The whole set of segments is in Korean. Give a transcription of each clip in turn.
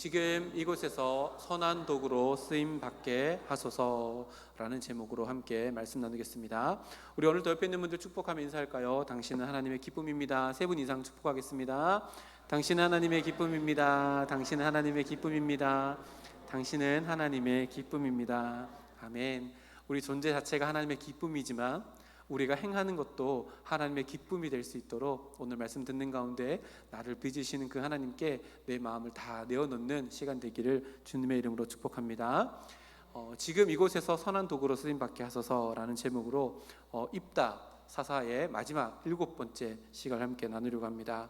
지금 이곳에서 선한 도구로 쓰임 받게 하소서라는 제목으로 함께 말씀 나누겠습니다. 우리 오늘도 옆에 있는 분들 축복하며 인사할까요? 당신은 하나님의 기쁨입니다. 3분 이상 축복하겠습니다. 당신은 하나님의 기쁨입니다. 당신은 하나님의 기쁨입니다. 당신은 하나님의 기쁨입니다. 아멘. 우리 존재 자체가 하나님의 기쁨이지만 우리가 행하는 것도 하나님의 기쁨이 될 수 있도록 오늘 말씀 듣는 가운데 나를 빚으시는 그 하나님께 내 마음을 다 내어놓는 시간 되기를 주님의 이름으로 축복합니다. 지금 이곳에서 선한 도구로 쓰임받게 하소서라는 제목으로 입다 사사의 마지막 7번째 시간을 함께 나누려고 합니다.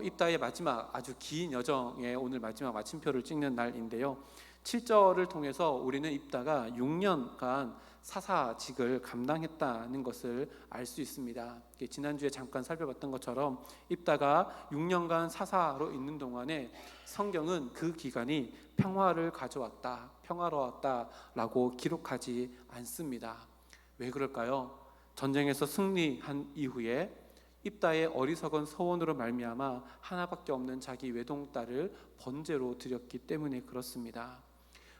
입다의 마지막 아주 긴 여정의 오늘 마지막 마침표를 찍는 날인데요. 7절을 통해서 우리는 입다가 6년간 사사직을 감당했다는 것을 알 수 있습니다. 지난주에 잠깐 살펴봤던 것처럼 입다가 6년간 사사로 있는 동안에 성경은 그 기간이 평화를 가져왔다, 평화로웠다라고 기록하지 않습니다. 왜 그럴까요? 전쟁에서 승리한 이후에 입다의 어리석은 서원으로 말미암아 하나밖에 없는 자기 외동딸을 번제로 드렸기 때문에 그렇습니다.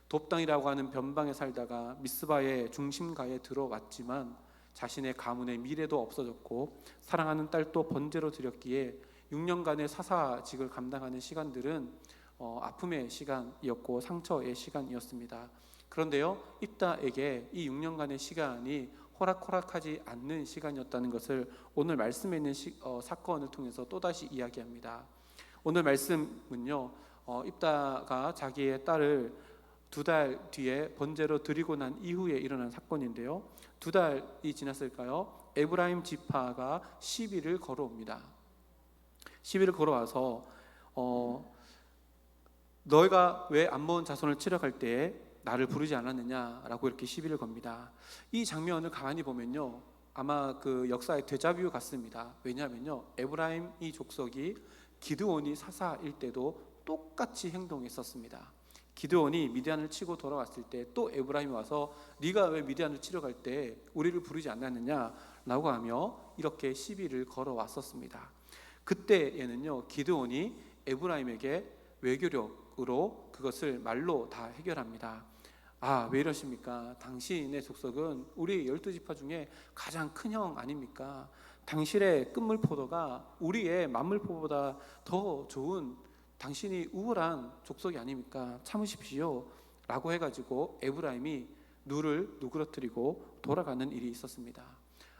돕당이라고 하는 변방에 살다가 미스바의 중심가에 들어왔지만 자신의 가문의 미래도 없어졌고 사랑하는 딸도 번제로 드렸기에 6년간의 사사직을 감당하는 시간들은 아픔의 시간이었고 상처의 시간이었습니다. 그런데요, 입다에게 이 6년간의 시간이 호락호락하지 않는 시간이었다는 것을 오늘 말씀에 있는 사건을 통해서 또다시 이야기합니다. 오늘 말씀은요, 입다가 자기의 딸을 2달 뒤에 번제로 드리고 난 이후에 일어난 사건인데요. 2달이 지났을까요? 에브라임 지파가 시비를 걸어옵니다. 시비를 걸어와서 너희가 왜 암몬 자손을 치러 갈 때에 나를 부르지 않았느냐라고 이렇게 시비를 겁니다. 이 장면을 가만히 보면요, 아마 그 역사의 데자뷰 같습니다. 왜냐하면요, 에브라임 이 족속이 기드온이 사사일 때도 똑같이 행동했었습니다. 기드온이 미디안을 치고 돌아왔을 때 또 에브라임이 와서 네가 왜 미디안을 치러 갈 때 우리를 부르지 않았느냐라고 하며 이렇게 시비를 걸어왔었습니다. 그때에는요, 기드온이 에브라임에게 외교력으로 그것을 말로 다 해결합니다. 왜 이러십니까? 당신의 족속은 우리 12지파 중에 가장 큰 형 아닙니까? 당신의 끝물포도가 우리의 만물포보다 더 좋은 당신이 우월한 족속이 아닙니까? 참으십시오 라고 해가지고 에브라임이 누를 누그러뜨리고 돌아가는 일이 있었습니다.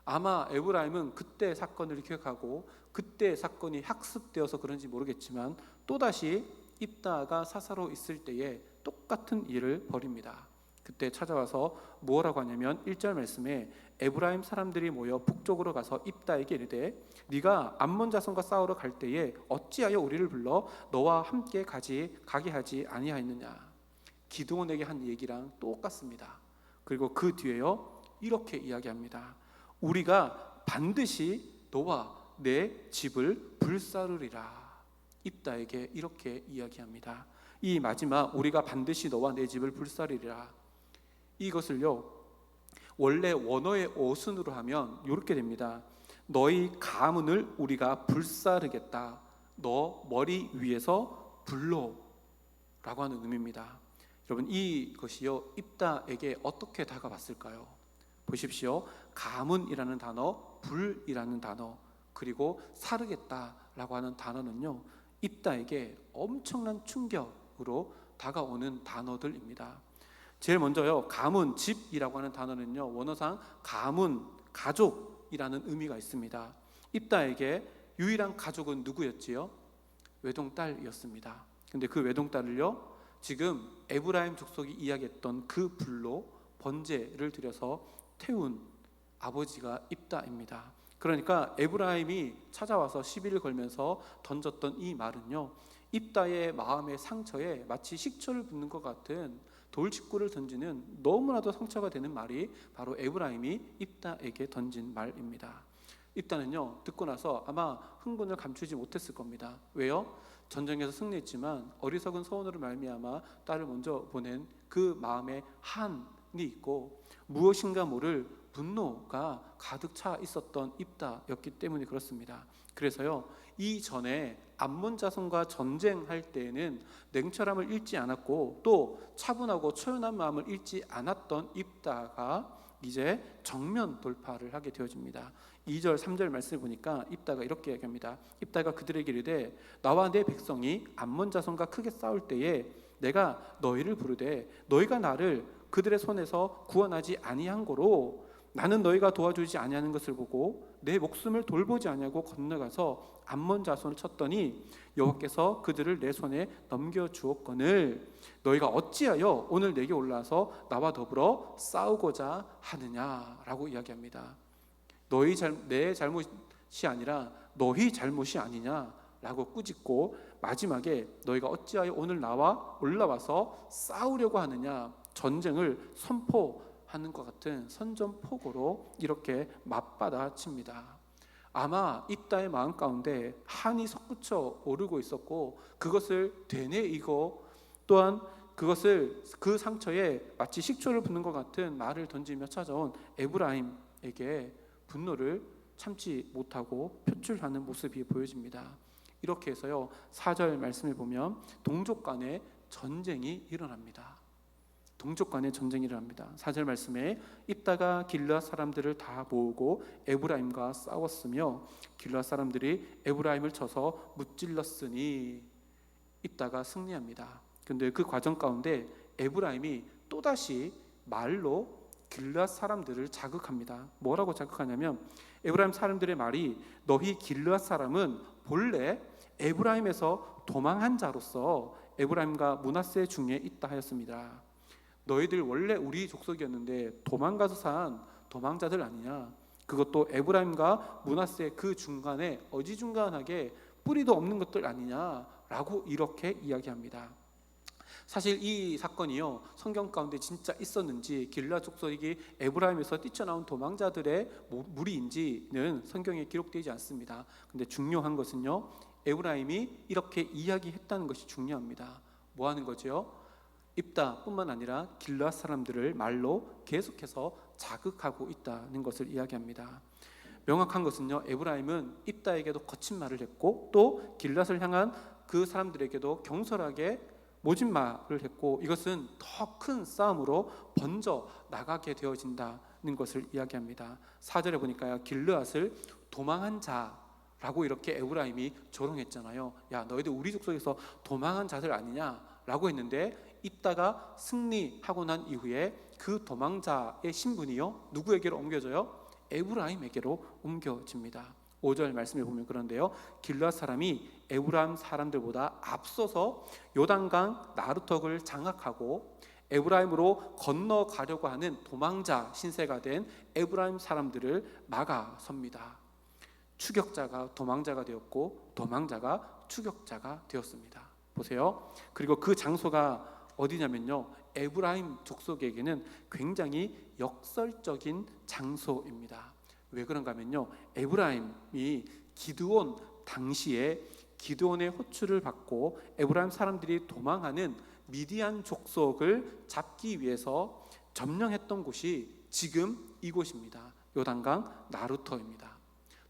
아마 에브라임은 그때 사건을 기억하고 그때 사건이 학습되어서 그런지 모르겠지만 또다시 입다가 사사로 있을 때에 똑같은 일을 벌입니다. 그때 찾아와서 뭐라고 하냐면 1절 말씀에 에브라임 사람들이 모여 북쪽으로 가서 입다에게 이르되 네가 암몬 자손과 싸우러 갈 때에 어찌하여 우리를 불러 너와 함께 가게 하지 아니하였느냐. 기드온에게 한 얘기랑 똑같습니다. 그리고 그 뒤에요, 이렇게 이야기합니다. 우리가 반드시 너와 내 집을 불사르리라. 입다에게 이렇게 이야기합니다. 이 마지막 우리가 반드시 너와 내 집을 불사르리라, 이것을요 원래 원어의 어순으로 하면 이렇게 됩니다. 너희 가문을 우리가 불사르겠다. 너 머리 위에서 불로 라고 하는 의미입니다. 여러분, 이것이요 입다에게 어떻게 다가왔을까요? 보십시오. 가문이라는 단어, 불이라는 단어, 그리고 사르겠다라고 하는 단어는요 입다에게 엄청난 충격으로 다가오는 단어들입니다. 제일 먼저요, 가문, 집이라고 하는 단어는요 원어상 가문, 가족이라는 의미가 있습니다. 입다에게 유일한 가족은 누구였지요? 외동딸이었습니다. 근데 그 외동딸을요 지금 에브라임 족속이 이야기했던 그 불로 번제를 드려서 태운 아버지가 입다입니다. 그러니까 에브라임이 찾아와서 시비를 걸면서 던졌던 이 말은요, 입다의 마음의 상처에 마치 식초를 붓는 것 같은 돌직구를 던지는 너무나도 상처가 되는 말이 바로 에브라임이 입다에게 던진 말입니다. 입다는요 듣고 나서 아마 흥분을 감추지 못했을 겁니다. 왜요? 전쟁에서 승리했지만 어리석은 서원으로 말미암아 딸을 먼저 보낸 그 마음에 한이 있고 무엇인가 모를 분노가 가득 차 있었던 입다였기 때문에 그렇습니다. 그래서요, 이전에 암몬 자손과 전쟁할 때에는 냉철함을 잃지 않았고 또 차분하고 초연한 마음을 잃지 않았던 입다가 이제 정면 돌파를 하게 되어집니다. 2절 3절 말씀을 보니까 입다가 이렇게 얘기합니다. 입다가 그들에게 이르되 나와 내 백성이 암몬 자손과 크게 싸울 때에 내가 너희를 부르되 너희가 나를 그들의 손에서 구원하지 아니한 고로 나는 너희가 도와주지 아니하는 것을 보고 내 목숨을 돌보지 아니하고 건너가서 암몬 자손을 쳤더니 여호와께서 그들을 내 손에 넘겨주었거늘 너희가 어찌하여 오늘 내게 올라와서 나와 더불어 싸우고자 하느냐라고 이야기합니다. 내 잘못이 아니라 너희 잘못이 아니냐라고 꾸짖고 마지막에 너희가 어찌하여 오늘 나와 올라와서 싸우려고 하느냐, 전쟁을 선포하는 것 같은 선전포고로 이렇게 맞받아칩니다. 아마 입다의 마음 가운데 한이 솟구쳐 오르고 있었고 그것을 되뇌이고 또한 그것을 그 상처에 마치 식초를 붓는 것 같은 말을 던지며 찾아온 에브라임에게 분노를 참지 못하고 표출하는 모습이 보여집니다. 이렇게 해서요 4절 말씀을 보면 동족 간의 전쟁이 일어납니다. 동족 간의 전쟁이 일어납니다. 4절 말씀에 입다가 길르앗 사람들을 다 모으고 에브라임과 싸웠으며 길르앗 사람들이 에브라임을 쳐서 무찔렀으니 입다가 승리합니다. 그런데 그 과정 가운데 에브라임이 또다시 말로 길르앗 사람들을 자극합니다. 뭐라고 자극하냐면 에브라임 사람들의 말이 너희 길르앗 사람은 본래 에브라임에서 도망한 자로서 에브라임과 므낫세 중에 있다 하였습니다. 너희들 원래 우리 족속이었는데 도망가서 산 도망자들 아니냐, 그것도 에브라임과 므낫세 그 중간에 어지중간하게 뿌리도 없는 것들 아니냐라고 이렇게 이야기합니다. 사실 이 사건이요 성경 가운데 진짜 있었는지 길르앗 족속이 에브라임에서 뛰쳐나온 도망자들의 무리인지는 성경에 기록되지 않습니다. 근데 중요한 것은요 에브라임이 이렇게 이야기했다는 것이 중요합니다. 뭐 하는 거죠? 입다뿐만 아니라 길르앗 사람들을 말로 계속해서 자극하고 있다는 것을 이야기합니다. 명확한 것은요 에브라임은 입다에게도 거친 말을 했고 또 길르앗을 향한 그 사람들에게도 경솔하게 모진 말을 했고 이것은 더 큰 싸움으로 번져 나가게 되어진다는 것을 이야기합니다. 4절에 보니까요 길르앗을 도망한 자라고 이렇게 에브라임이 조롱했잖아요. 야 너희들 우리 족속에서 도망한 자들 아니냐라고 했는데 입다가 승리하고 난 이후에 그 도망자의 신분이요 누구에게로 옮겨져요? 에브라임에게로 옮겨집니다. 5절 말씀을 보면 그런데요 길르앗 사람이 에브라임 사람들보다 앞서서 요단강 나루턱을 장악하고 에브라임으로 건너가려고 하는 도망자 신세가 된 에브라임 사람들을 막아섭니다. 추격자가 도망자가 되었고 도망자가 추격자가 되었습니다. 보세요. 그리고 그 장소가 어디냐면요 에브라임 족속에게는 굉장히 역설적인 장소입니다. 왜 그런가 하면요 에브라임이 기드온 당시에 기드온의 호출을 받고 에브라임 사람들이 도망하는 미디안 족속을 잡기 위해서 점령했던 곳이 지금 이곳입니다. 요단강 나루터입니다.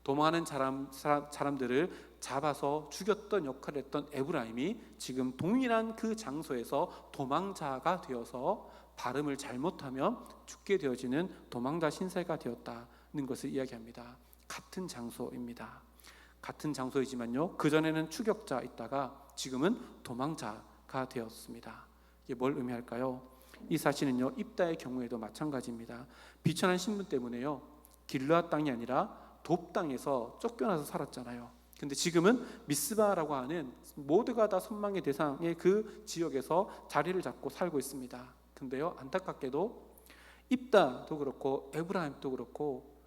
도망하는 사람들을 잡아서 죽였던 역할을 했던 에브라임이 지금 동일한 그 장소에서 도망자가 되어서 발음을 잘못하면 죽게 되어지는 도망자 신세가 되었다는 것을 이야기합니다. 같은 장소입니다. 같은 장소이지만요 그전에는 추격자 있다가 지금은 도망자가 되었습니다. 이게 뭘 의미할까요? 이 사실은요 입다의 경우에도 마찬가지입니다. 비천한 신분 때문에요 길르앗 땅이 아니라 돕 땅에서 쫓겨나서 살았잖아요. 근데 지금은 미스바라고 하는 모두가 다 선망의 대상의 그 지역에서 자리를 잡고 살고 있습니다. 근데요 안타깝게도 입다도 그렇고 에브라임도 그렇고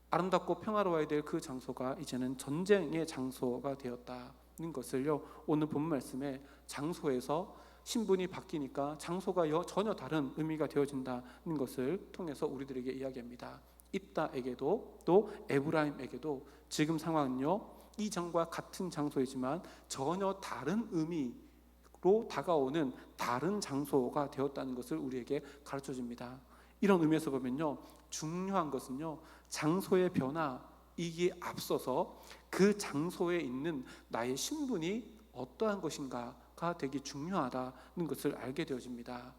아름답고 평화로워야 될 그 장소가 이제는 전쟁의 장소가 되었다는 것을요 오늘 본 말씀에 장소에서 신분이 바뀌니까 장소가 전혀 다른 의미가 되어진다는 것을 통해서 우리들에게 이야기합니다. 입다에게도 또 에브라임에게도 지금 상황은요 이전과 같은 장소이지만 전혀 다른 의미로 다가오는 다른 장소가 되었다는 것을 우리에게 가르쳐줍니다. 이런 의미에서 보면요, 중요한 것은요, 장소의 변화이기에 앞서서 그 장소에 있는 나의 신분이 어떠한 것인가가 되게 중요하다는 것을 알게 되어집니다.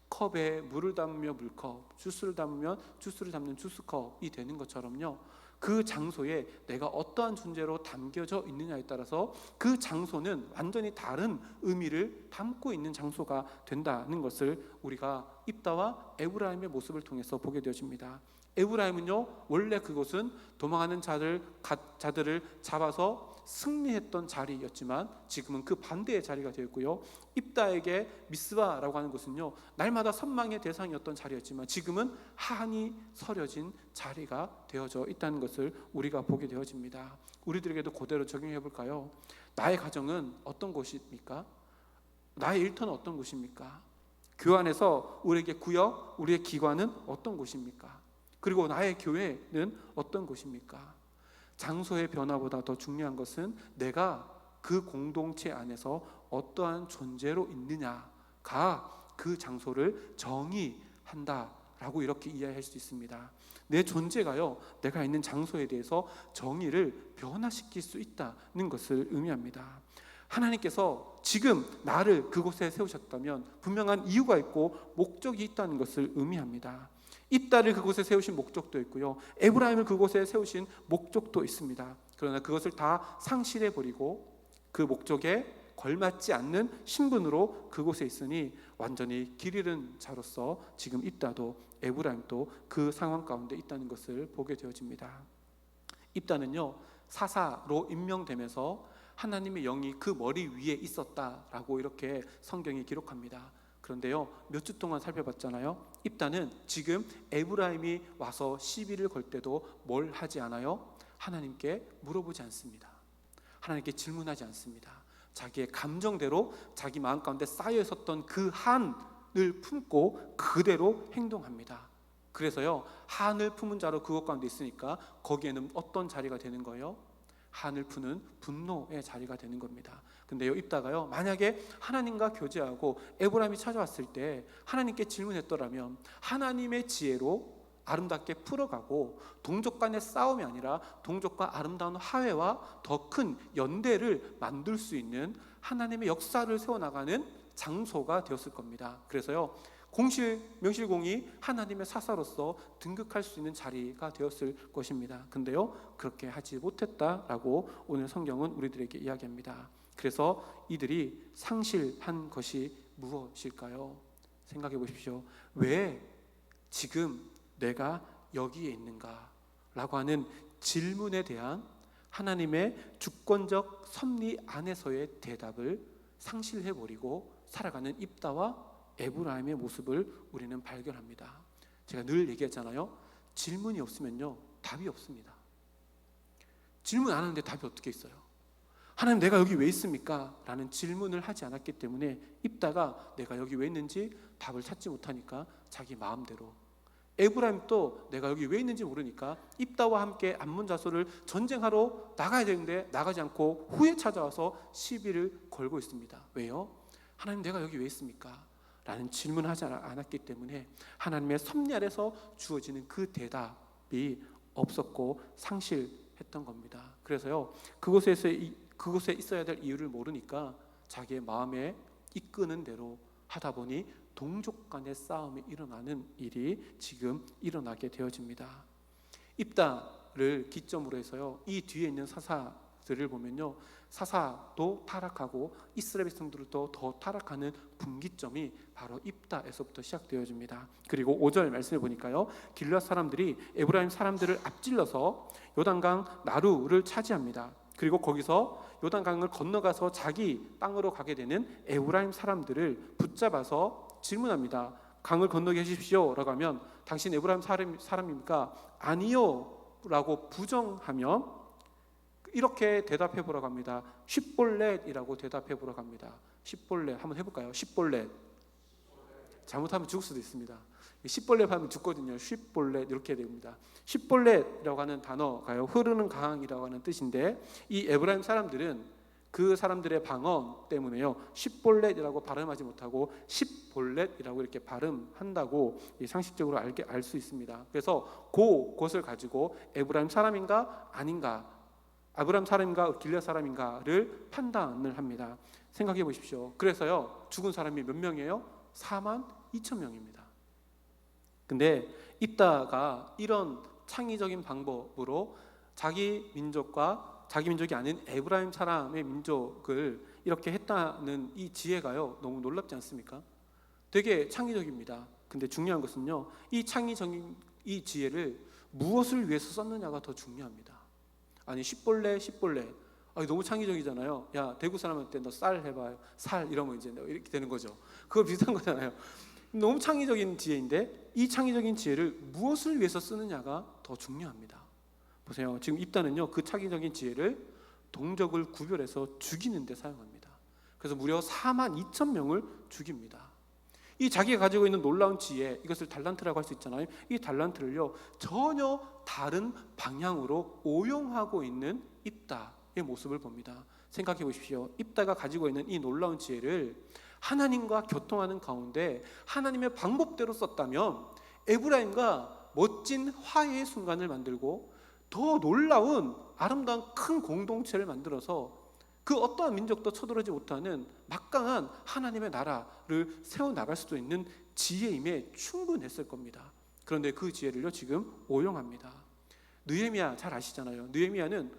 컵에 물을 담으며 물컵, 주스를 담으면 주스를 담는 주스컵이 되는 것처럼요, 그 장소에 내가 어떠한 존재로 담겨져 있느냐에 따라서 그 장소는 완전히 다른 의미를 담고 있는 장소가 된다는 것을 우리가 입다와 에브라임의 모습을 통해서 보게 되어집니다. 에브라임은요, 원래 그곳은 도망하는 자들을 잡아서 승리했던 자리였지만 지금은 그 반대의 자리가 되었고요, 입다에게 미스바라고 하는 곳은요, 날마다 선망의 대상이었던 자리였지만 지금은 한이 서려진 자리가 되어져 있다는 것을 우리가 보게 되어집니다. 우리들에게도 그대로 적용해 볼까요? 나의 가정은 어떤 곳입니까? 나의 일터는 어떤 곳입니까? 교회 안에서 우리에게 구역, 우리의 기관은 어떤 곳입니까? 그리고 나의 교회는 어떤 곳입니까? 장소의 변화보다 더 중요한 것은 내가 그 공동체 안에서 어떠한 존재로 있느냐가 그 장소를 정의한다라고 이렇게 이해할 수 있습니다. 내 존재가요, 내가 있는 장소에 대해서 정의를 변화시킬 수 있다는 것을 의미합니다. 하나님께서 지금 나를 그곳에 세우셨다면 분명한 이유가 있고 목적이 있다는 것을 의미합니다. 입다를 그곳에 세우신 목적도 있고요, 에브라임을 그곳에 세우신 목적도 있습니다. 그러나 그것을 다 상실해 버리고 그 목적에 걸맞지 않는 신분으로 그곳에 있으니 완전히 길 잃은 자로서 지금 입다도 에브라임도 그 상황 가운데 있다는 것을 보게 되어집니다. 입다는요, 사사로 임명되면서 하나님의 영이 그 머리 위에 있었다라고 이렇게 성경이 기록합니다. 그런데요, 몇 주 동안 살펴봤잖아요. 입다는 지금 에브라임이 와서 시비를 걸 때도 뭘 하지 않아요? 하나님께 물어보지 않습니다. 하나님께 질문하지 않습니다. 자기의 감정대로 자기 마음 가운데 쌓여 있었던 그 한을 품고 그대로 행동합니다. 그래서요, 한을 품은 자로 그것 가운데 있으니까 거기에는 어떤 자리가 되는 거예요? 한을 푸는 분노의 자리가 되는 겁니다. 근데요, 입다가요, 만약에 하나님과 교제하고 에브라임이 찾아왔을 때 하나님께 질문했더라면 하나님의 지혜로 아름답게 풀어가고 동족 간의 싸움이 아니라 동족과 아름다운 화해와 더 큰 연대를 만들 수 있는 하나님의 역사를 세워나가는 장소가 되었을 겁니다. 그래서요, 명실공히 하나님의 사사로서 등극할 수 있는 자리가 되었을 것입니다. 근데요, 그렇게 하지 못했다라고 오늘 성경은 우리들에게 이야기합니다. 그래서 이들이 상실한 것이 무엇일까요? 생각해 보십시오. 왜 지금 내가 여기에 있는가? 라고 하는 질문에 대한 하나님의 주권적 섭리 안에서의 대답을 상실해버리고 살아가는 입다와 에브라임의 모습을 우리는 발견합니다. 제가 늘 얘기했잖아요. 질문이 없으면요, 답이 없습니다. 질문 안 하는데 답이 어떻게 있어요? 하나님, 내가 여기 왜 있습니까? 라는 질문을 하지 않았기 때문에 입다가 내가 여기 왜 있는지 답을 찾지 못하니까 자기 마음대로, 에브라임도 내가 여기 왜 있는지 모르니까 입다와 함께 암몬자소를 전쟁하러 나가야 되는데 나가지 않고 후에 찾아와서 시비를 걸고 있습니다. 왜요? 하나님, 내가 여기 왜 있습니까? 라는 질문을 하지 않았기 때문에 하나님의 섭리 아래서 주어지는 그 대답이 없었고 상실했던 겁니다. 그래서요, 그곳에 있어야 될 이유를 모르니까 자기의 마음에 이끄는 대로 하다 보니 동족 간의 싸움이 일어나는 일이 지금 일어나게 되어집니다. 입다를 기점으로 해서요, 이 뒤에 있는 사사들을 보면요, 사사도 타락하고 이스라엘 백성들도 더 타락하는 분기점이 바로 입다에서부터 시작되어집니다. 그리고 5절 말씀을 보니까요, 길앗 사람들이 에브라임 사람들을 앞질러서 요단강 나루를 차지합니다. 그리고 거기서 요단강을 건너가서 자기 땅으로 가게 되는 에브라임 사람들을 붙잡아서 질문합니다. 강을 건너게 해주십시오 라고 하면 당신 에브라임 사람입니까? 아니요 라고 부정하며 이렇게 대답해 보라고 합니다. 쉿볼렛이라고 대답해 보라고 합니다. 쉿볼렛 한번 해볼까요? 쉿볼렛. 잘못하면 죽을 수도 있습니다. 쉿볼렛 하면 죽거든요. 쉿볼렛 이렇게 됩니다. 쉿볼렛이라고 하는 단어가요, 흐르는 강이라고 하는 뜻인데 이 에브라임 사람들은 그 사람들의 방언 때문에요, 십볼렛이라고 발음하지 못하고 십볼렛이라고 이렇게 발음한다고 상식적으로 알 수 있습니다. 그래서 그것을 가지고 에브라임 사람인가 아닌가, 아브람 사람인가 길앗 사람인가를 판단을 합니다. 생각해 보십시오. 그래서요, 죽은 사람이 몇 명이에요? 4만 2천 명입니다. 근데 입다가 이런 창의적인 방법으로 자기 민족과 자기 민족이 아닌 에브라임 사람의 민족을 이렇게 했다는 이 지혜가요, 너무 놀랍지 않습니까? 되게 창의적입니다. 근데 중요한 것은요, 이 창의적인 이 지혜를 무엇을 위해서 썼느냐가 더 중요합니다. 아니 십볼래 너무 창의적이잖아요. 야, 대구 사람한테 너 쌀 해봐요. 살 이러면 이제 이렇게 되는 거죠. 그거 비슷한 거잖아요. 너무 창의적인 지혜인데 이 창의적인 지혜를 무엇을 위해서 쓰느냐가 더 중요합니다. 보세요. 지금 입다는요, 그 창의적인 지혜를 동족을 구별해서 죽이는 데 사용합니다. 그래서 무려 4만 2천 명을 죽입니다. 이 자기가 가지고 있는 놀라운 지혜, 이것을 달란트라고 할 수 있잖아요. 이 달란트를요, 전혀 다른 방향으로 오용하고 있는 입다의 모습을 봅니다. 생각해 보십시오. 입다가 가지고 있는 이 놀라운 지혜를 하나님과 교통하는 가운데 하나님의 방법대로 썼다면 에브라임과 멋진 화해의 순간을 만들고 더 놀라운 아름다운 큰 공동체를 만들어서 그 어떠한 민족도 쳐들어오지 못하는 막강한 하나님의 나라를 세워나갈 수도 있는 지혜임에 충분했을 겁니다. 그런데 그 지혜를요, 지금 오용합니다. 느헤미야 잘 아시잖아요. 느헤미야는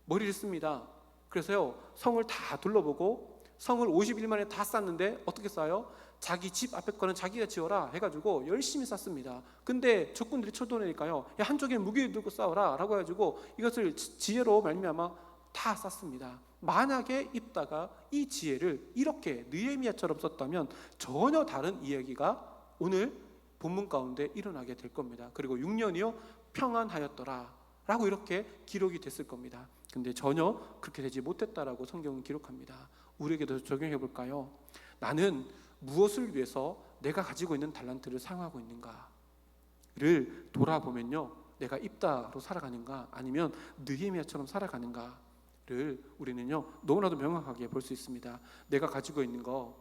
머리를 씁니다. 그래서요, 성을 다 둘러보고 성을 50일 만에 다 쌌는데 어떻게 쌓아요? 자기 집 앞에 거는 자기가 지어라 해가지고 열심히 쌌습니다. 근데 적군들이 쳐들어오니까요, 야, 한쪽에 무기를 들고 싸워라 라고 해가지고 이것을 지혜로 말미암아 다 쌌습니다. 만약에 입다가 이 지혜를 이렇게 느헤미야처럼 썼다면 전혀 다른 이야기가 오늘 본문 가운데 일어나게 될 겁니다. 그리고 6년이요 평안하였더라 라고 이렇게 기록이 됐을 겁니다. 근데 전혀 그렇게 되지 못했다라고 성경은 기록합니다. 우리에게도 적용해 볼까요? 나는 무엇을 위해서 내가 가지고 있는 달란트를 사용하고 있는가를 돌아보면요, 내가 입다로 살아가는가 아니면 느헤미야처럼 살아가는가를 우리는요 너무나도 명확하게 볼 수 있습니다. 내가 가지고 있는 거,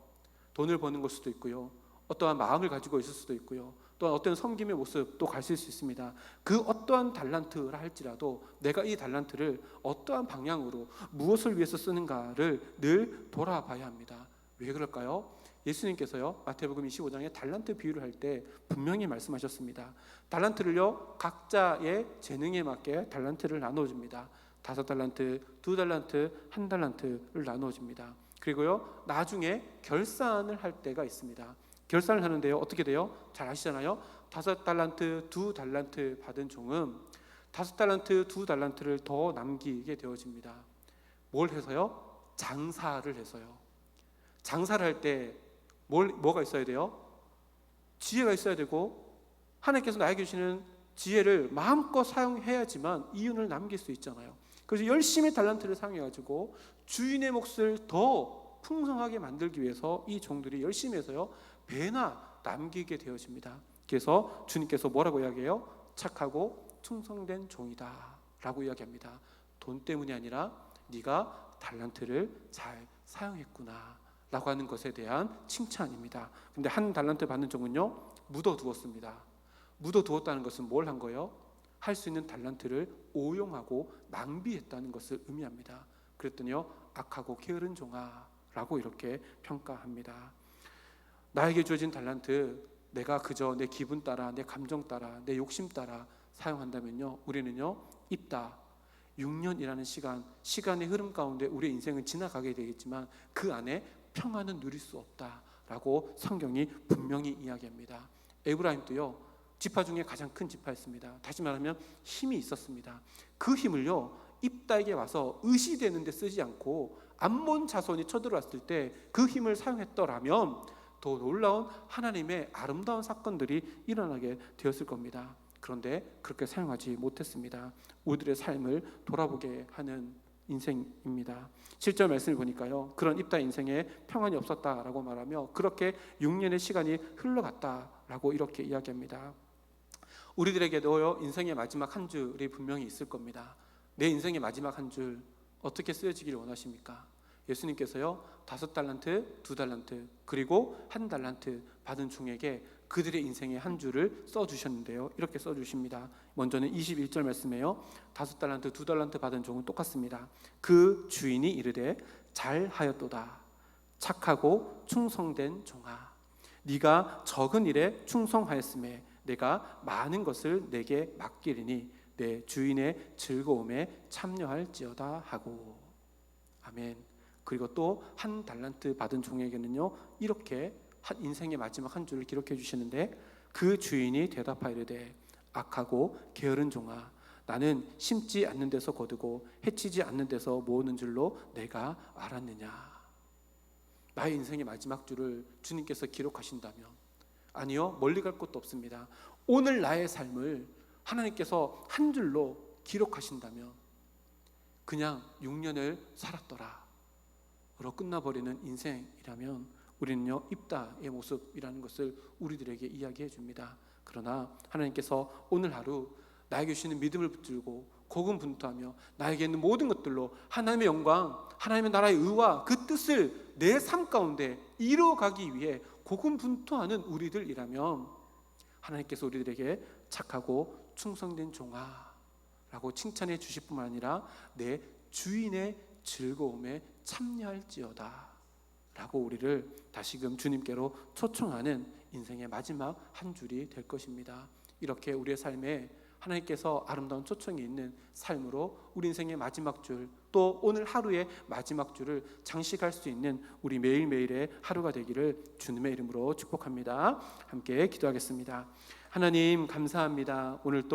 돈을 버는 걸 수도 있고요, 어떠한 마음을 가지고 있을 수도 있고요, 또한 어떤 섬김의 모습도 가질 수 있습니다. 그 어떠한 달란트라 할지라도 내가 이 달란트를 어떠한 방향으로 무엇을 위해서 쓰는가를 늘 돌아봐야 합니다. 왜 그럴까요? 예수님께서요 마태복음 25장에 달란트 비유를 할 때 분명히 말씀하셨습니다. 달란트를요 각자의 재능에 맞게 달란트를 나눠줍니다. 5달란트, 2달란트, 1달란트를 나눠줍니다. 그리고요 나중에 결산을 할 때가 있습니다. 결산을 하는데요 어떻게 돼요? 잘 아시잖아요. 5달란트, 2달란트 받은 종은 5달란트, 2달란트를 더 남기게 되어집니다. 뭘 해서요? 장사를 해서요. 장사를 할 때 뭐가 있어야 돼요? 지혜가 있어야 되고, 하나님께서 나에게 주시는 지혜를 마음껏 사용해야지만 이윤을 남길 수 있잖아요. 그래서 열심히 달란트를 사용해가지고 주인의 몫을 더 풍성하게 만들기 위해서 이 종들이 열심히 해서요 배나 남기게 되어집니다. 그래서 주님께서 뭐라고 이야기해요? 착하고 충성된 종이다 라고 이야기합니다. 돈 때문이 아니라 네가 달란트를 잘 사용했구나 라고 하는 것에 대한 칭찬입니다. 근데 1달란트 받는 종은요 묻어두었습니다. 묻어두었다는 것은 뭘 한 거예요? 할 수 있는 달란트를 오용하고 낭비했다는 것을 의미합니다. 그랬더니요 악하고 게으른 종아 라고 이렇게 평가합니다. 나에게 주어진 달란트, 내가 그저 내 기분 따라, 내 감정 따라, 내 욕심 따라 사용한다면요 우리는요 입다 6년이라는 시간의 흐름 가운데 우리의 인생은 지나가게 되겠지만 그 안에 평안은 누릴 수 없다라고 성경이 분명히 이야기합니다. 에브라임도요 지파 중에 가장 큰 지파였습니다. 다시 말하면 힘이 있었습니다. 그 힘을요 입다에게 와서 의시되는 데 쓰지 않고 암몬 자손이 쳐들어왔을 때 그 힘을 사용했더라면 더 놀라운 하나님의 아름다운 사건들이 일어나게 되었을 겁니다. 그런데 그렇게 사용하지 못했습니다. 우리들의 삶을 돌아보게 하는 인생입니다. 7절 말씀을 보니까요 그런 입다 인생에 평안이 없었다라고 말하며 그렇게 6년의 시간이 흘러갔다라고 이렇게 이야기합니다. 우리들에게도요 인생의 마지막 한 줄이 분명히 있을 겁니다. 내 인생의 마지막 한 줄 어떻게 쓰여지기를 원하십니까? 예수님께서요 5달란트, 2달란트 그리고 1달란트 받은 종에게 그들의 인생의 한 줄을 써주셨는데요, 이렇게 써주십니다. 먼저는 21절 말씀에요, 5달란트, 2달란트 받은 종은 똑같습니다. 그 주인이 이르되 잘하였도다 착하고 충성된 종아, 네가 적은 일에 충성하였음에 내가 많은 것을 내게 맡기리니 내 주인의 즐거움에 참여할지어다 하고. 아멘. 그리고 또 1달란트 받은 종에게는요 이렇게 한 인생의 마지막 한 줄을 기록해 주시는데, 그 주인이 대답하이르되 악하고 게으른 종아, 나는 심지 않는 데서 거두고 해치지 않는 데서 모으는 줄로 내가 알았느냐. 나의 인생의 마지막 줄을 주님께서 기록하신다면, 아니요, 멀리 갈 곳도 없습니다. 오늘 나의 삶을 하나님께서 한 줄로 기록하신다면 그냥 6년을 살았더라 로 끝나버리는 인생이라면 우리는요 입다의 모습이라는 것을 우리들에게 이야기해 줍니다. 그러나 하나님께서 오늘 하루 나에게 주시는 믿음을 붙들고 고군분투하며 나에게 있는 모든 것들로 하나님의 영광, 하나님의 나라의 의와 그 뜻을 내 삶 가운데 이루어가기 위해 고군분투하는 우리들이라면 하나님께서 우리들에게 착하고 충성된 종아 라고 칭찬해 주실 뿐만 아니라 내 주인의 즐거움에 참여할지어다 라고 우리를 다시금 주님께로 초청하는 인생의 마지막 한 줄이 될 것입니다. 이렇게 우리의 삶에 하나님께서 아름다운 초청이 있는 삶으로 우리 인생의 마지막 줄, 또 오늘 하루의 마지막 줄을 장식할 수 있는 우리 매일매일의 하루가 되기를 주님의 이름으로 축복합니다. 함께 기도하겠습니다. 하나님 감사합니다. 오늘 또